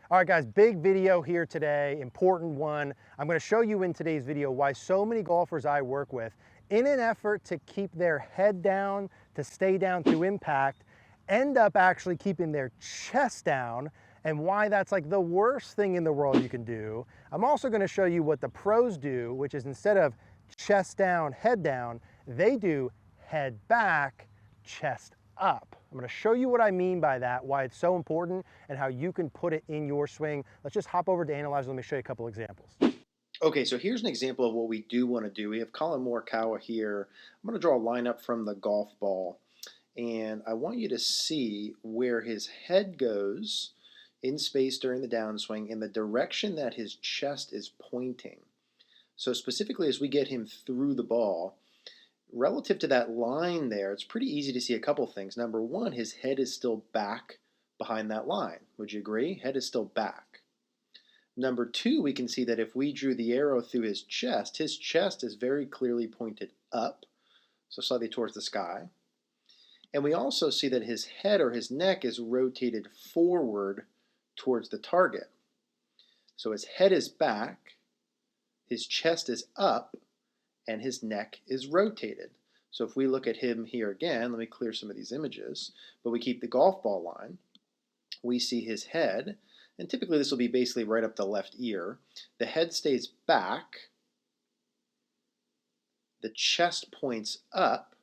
All right guys, big video here today, important one. I'm gonna show you in today's video why so many golfers I work with, in an effort to keep their head down, to stay down through impact, end up actually keeping their chest down, and why that's like the worst thing in the world you can do. I'm also gonna show you what the pros do, which is instead of chest down, they do head back, chest up. I'm going to show you what I mean by that, why it's so important, and how you can put it in your swing. Let's just hop over to Analyzer. Let me show you a couple examples. Okay, so here's an example of what we do want to do. We have Colin Morikawa here. I'm going to draw a line up from the golf ball, and I want you to see where his head goes in space during the downswing in the direction that his chest is pointing. So specifically as we get him through the ball, relative to that line there, it's pretty easy to see a couple things. Number one, his head is still back behind that line. Would you agree? Head is still back. Number two, we can see that if we drew the arrow through his chest is very clearly pointed up, so slightly towards the sky. And we also see that his head or his neck is rotated forward towards the target. So his head is back, his chest is up, and his neck is rotated. So if we look at him here again, let me clear some of these images, but we keep the golf ball line, we see his head, and typically this will be basically right up the left ear. The head stays back, the chest points up,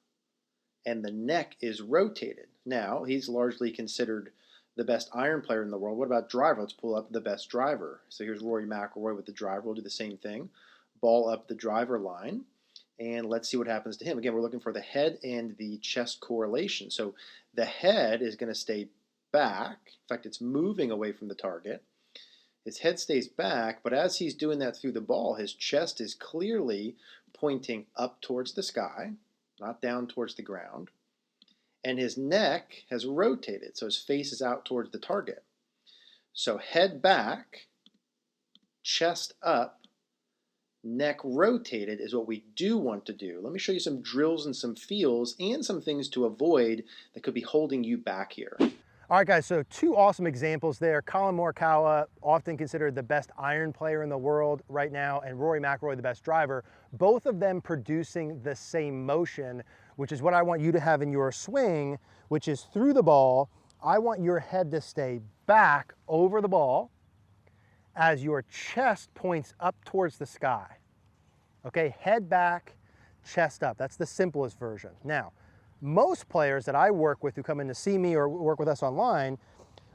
and the neck is rotated. Now, he's largely considered the best iron player in the world. What about driver? Let's pull up the best driver. So here's Rory McIlroy with the driver. We'll do the same thing. Ball up the driver line, and let's see what happens to him. Again, we're looking for the head and the chest correlation. So the head is going to stay back. In fact, it's moving away from the target. His head stays back, but as he's doing that through the ball, his chest is clearly pointing up towards the sky, not down towards the ground. And his neck has rotated, so his face is out towards the target. So head back, chest up, neck rotated is what we do want to do. Let me show you some drills and some feels and some things to avoid that could be holding you back here. All right, guys, so two awesome examples there. Colin Morikawa, often considered the best iron player in the world right now, and Rory McIlroy, the best driver, both of them producing the same motion, which is what I want you to have in your swing, which is through the ball. I want your head to stay back over the ball as your chest points up towards the sky. Okay, head back, chest up. That's the simplest version. Now, most players that I work with who come in to see me or work with us online,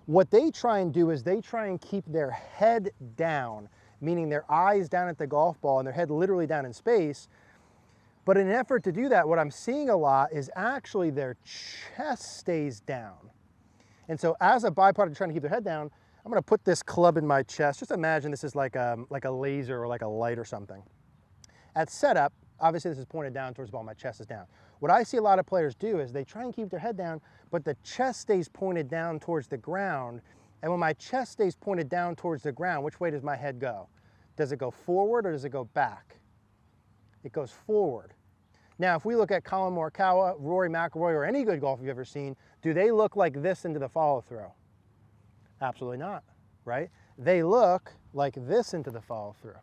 what they try and do is they try and keep their head down, meaning their eyes down at the golf ball and their head literally down in space. But in an effort to do that, what I'm seeing a lot is actually their chest stays down. And so as a byproduct of trying to keep their head down, I'm gonna put this club in my chest. Just imagine this is like a laser or like a light or something. At setup, obviously this is pointed down towards the ball, my chest is down. What I see a lot of players do is they try and keep their head down, but the chest stays pointed down towards the ground. And when my chest stays pointed down towards the ground, which way does my head go? Does it go forward or does it go back? It goes forward. Now, if we look at Colin Morikawa, Rory McIlroy, or any good golfer you've ever seen, do they look like this into the follow-through? Absolutely not, right? They look like this into the follow-through.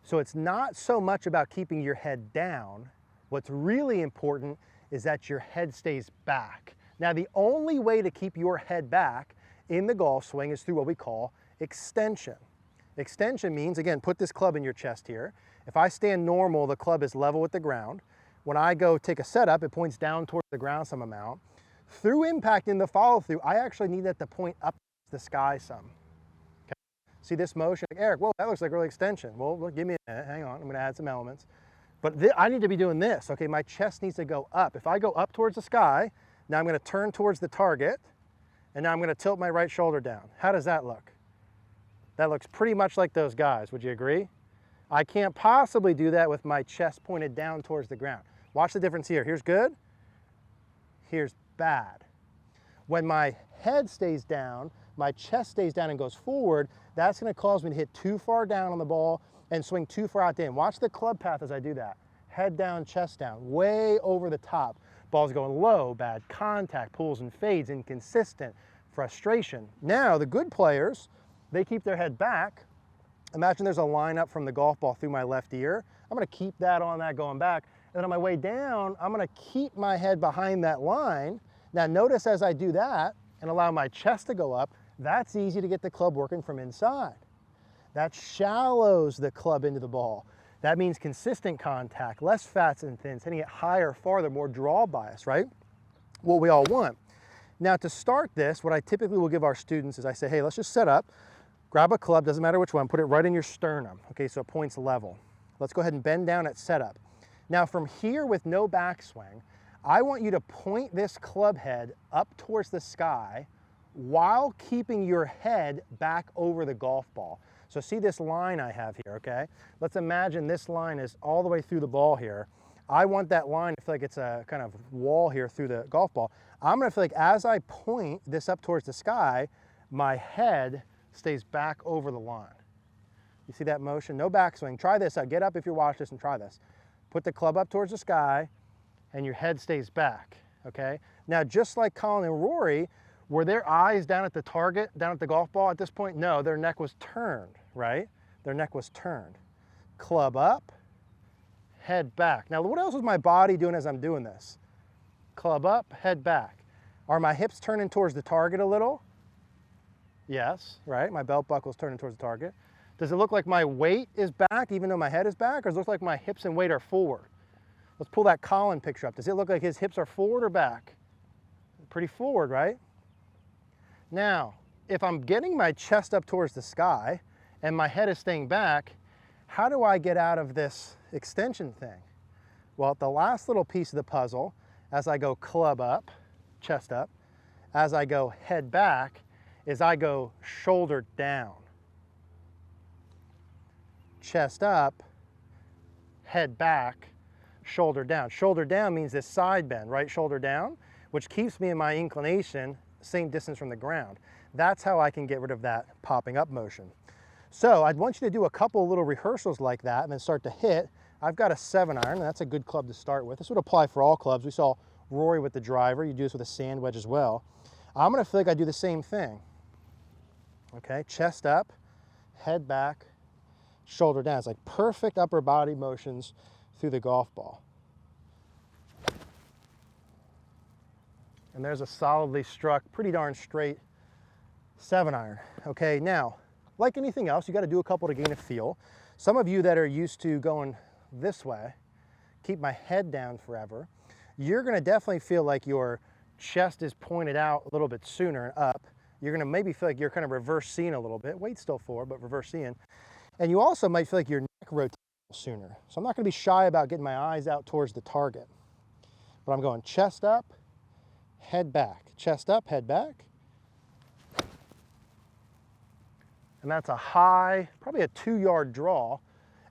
So it's not so much about keeping your head down. What's really important is that your head stays back. Now, the only way to keep your head back in the golf swing is through what we call extension. Extension means, again, put this club in your chest here. If I stand normal, the club is level with the ground. When I go take a setup, it points down towards the ground some amount. Through impact in the follow-through, I actually need that to point up the sky some. Okay? See this motion? Eric, whoa, that looks like early extension. Well, look, give me a minute. Hang on, I'm going to add some elements. But I need to be doing this. Okay, my chest needs to go up. If I go up towards the sky, now I'm going to turn towards the target, and now I'm going to tilt my right shoulder down. How does that look? That looks pretty much like those guys. Would you agree? I can't possibly do that with my chest pointed down towards the ground. Watch the difference here. Here's good. Here's bad. When my head stays down, my chest stays down and goes forward, that's going to cause me to hit too far down on the ball and swing too far out to in. Watch the club path as I do that. Head down, chest down, way over the top. Ball's going low, bad contact, pulls and fades, inconsistent, frustration. Now, the good players, they keep their head back. Imagine there's a line up from the golf ball through my left ear. I'm gonna keep that on that going back. And then on my way down, I'm gonna keep my head behind that line. Now notice as I do that and allow my chest to go up, that's easy to get the club working from inside. That shallows the club into the ball. That means consistent contact, less fats and thins, hitting it higher, farther, more draw bias, right? What we all want. Now to start this, what I typically will give our students is I say, hey, let's just set up, grab a club, doesn't matter which one, put it right in your sternum, okay, so it points level. Let's go ahead and bend down at setup. Now from here with no backswing, I want you to point this club head up towards the sky while keeping your head back over the golf ball. So see this line I have here, okay? Let's imagine this line is all the way through the ball here. I want that line to feel like it's a kind of wall here through the golf ball. I'm gonna feel like as I point this up towards the sky, my head stays back over the line. You see that motion? No backswing. Try this out. Get up if you're watching this and try this. Put the club up towards the sky and your head stays back, okay? Now, just like Colin and Rory, were their eyes down at the target, down at the golf ball at this point? No, their neck was turned, right? Their neck was turned. Club up, head back. Now, what else is my body doing as I'm doing this? Club up, head back. Are my hips turning towards the target a little? Yes, right? My belt buckle's turning towards the target. Does it look like my weight is back even though my head is back, or does it look like my hips and weight are forward? Let's pull that Colin picture up. Does it look like his hips are forward or back? Pretty forward, right? Now, if I'm getting my chest up towards the sky and my head is staying back, how do I get out of this extension thing? Well, the last little piece of the puzzle, as I go club up, chest up, as I go head back, is I go shoulder down. Chest up, head back, shoulder down. Shoulder down means this side bend, right shoulder down, which keeps me in my inclination, same distance from the ground. That's how I can get rid of that popping up motion. So I'd want you to do a couple little rehearsals like that and then start to hit. I've got a 7-iron, and that's a good club to start with. This would apply for all clubs. We saw Rory with the driver. You do this with a sand wedge as well. I'm gonna feel like I do the same thing. Okay, chest up, head back, shoulder down. It's like perfect upper body motions through the golf ball. And there's a solidly struck, pretty darn straight 7-iron. Okay, now, like anything else, you got to do a couple to gain a feel. Some of you that are used to going this way, keep my head down forever, you're going to definitely feel like your chest is pointed out a little bit sooner and up. You're going to maybe feel like you're kind of reverse seeing a little bit. Weight's still forward, but reverse seeing. And you also might feel like your neck rotates sooner. So I'm not going to be shy about getting my eyes out towards the target. But I'm going chest up, head back, chest up, head back. And that's a high, probably a 2-yard draw.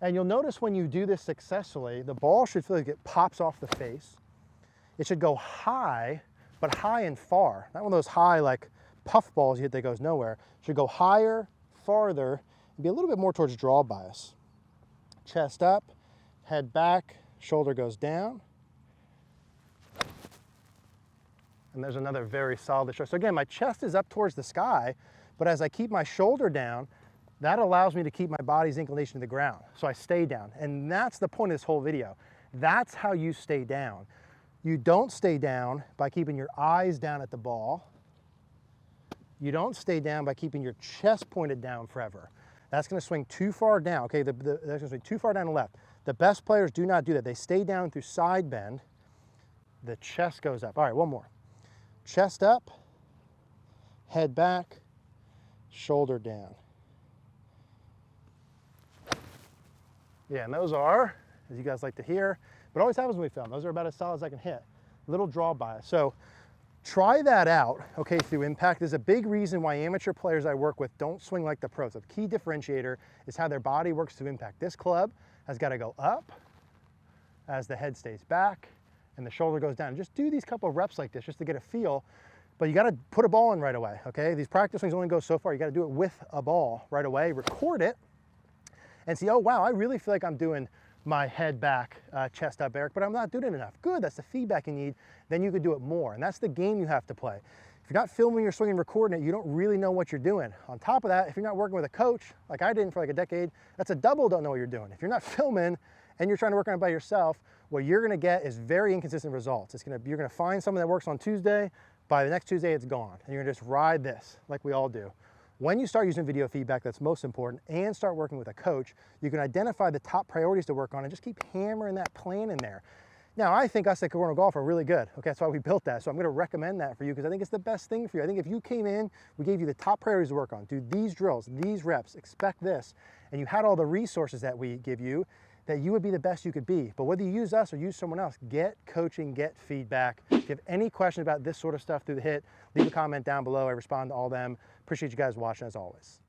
And you'll notice when you do this successfully, the ball should feel like it pops off the face. It should go high, but high and far. Not one of those high like puff balls you hit that goes nowhere. It should go higher, farther, and be a little bit more towards draw bias. Chest up, head back, shoulder goes down. And there's another very solid stroke. So again, my chest is up towards the sky, but as I keep my shoulder down, that allows me to keep my body's inclination to the ground. So I stay down. And that's the point of this whole video. That's how you stay down. You don't stay down by keeping your eyes down at the ball. You don't stay down by keeping your chest pointed down forever. That's going to swing too far down. Okay, that's going to swing too far down the left. The best players do not do that. They stay down through side bend. The chest goes up. All right, one more. Chest up, head back, shoulder down. Yeah, and those are, as you guys like to hear, but always happens when we film. Those are about as solid as I can hit. Little draw bias. So try that out, okay, through impact. There's a big reason why amateur players I work with don't swing like the pros. The key differentiator is how their body works through impact. This club has got to go up as the head stays back and the shoulder goes down. Just do these couple of reps like this just to get a feel, but you got to put a ball in right away, okay? These practice swings only go so far. You got to do it with a ball right away, record it, and see, oh wow, I really feel like I'm doing my head back, chest up, Eric, but I'm not doing it enough. Good, that's the feedback you need. Then you could do it more, and that's the game you have to play. If you're not filming your swing and recording it, you don't really know what you're doing. On top of that, if you're not working with a coach, like I did for like a decade, that's a double don't know what you're doing. If you're not filming and you're trying to work on it by yourself, what you're gonna get is very inconsistent results. You're gonna find someone that works on Tuesday, by the next Tuesday it's gone. And you're gonna just ride this like we all do. When you start using video feedback, that's most important, and start working with a coach, you can identify the top priorities to work on and just keep hammering that plan in there. Now, I think us at Cogorno Golf are really good. Okay, that's why we built that. So I'm gonna recommend that for you because I think it's the best thing for you. I think if you came in, we gave you the top priorities to work on, do these drills, these reps, expect this, and you had all the resources that we give you, that you would be the best you could be. But whether you use us or use someone else, get coaching, get feedback. If you have any questions about this sort of stuff through the hit, leave a comment down below. I respond to all of them. Appreciate you guys watching as always.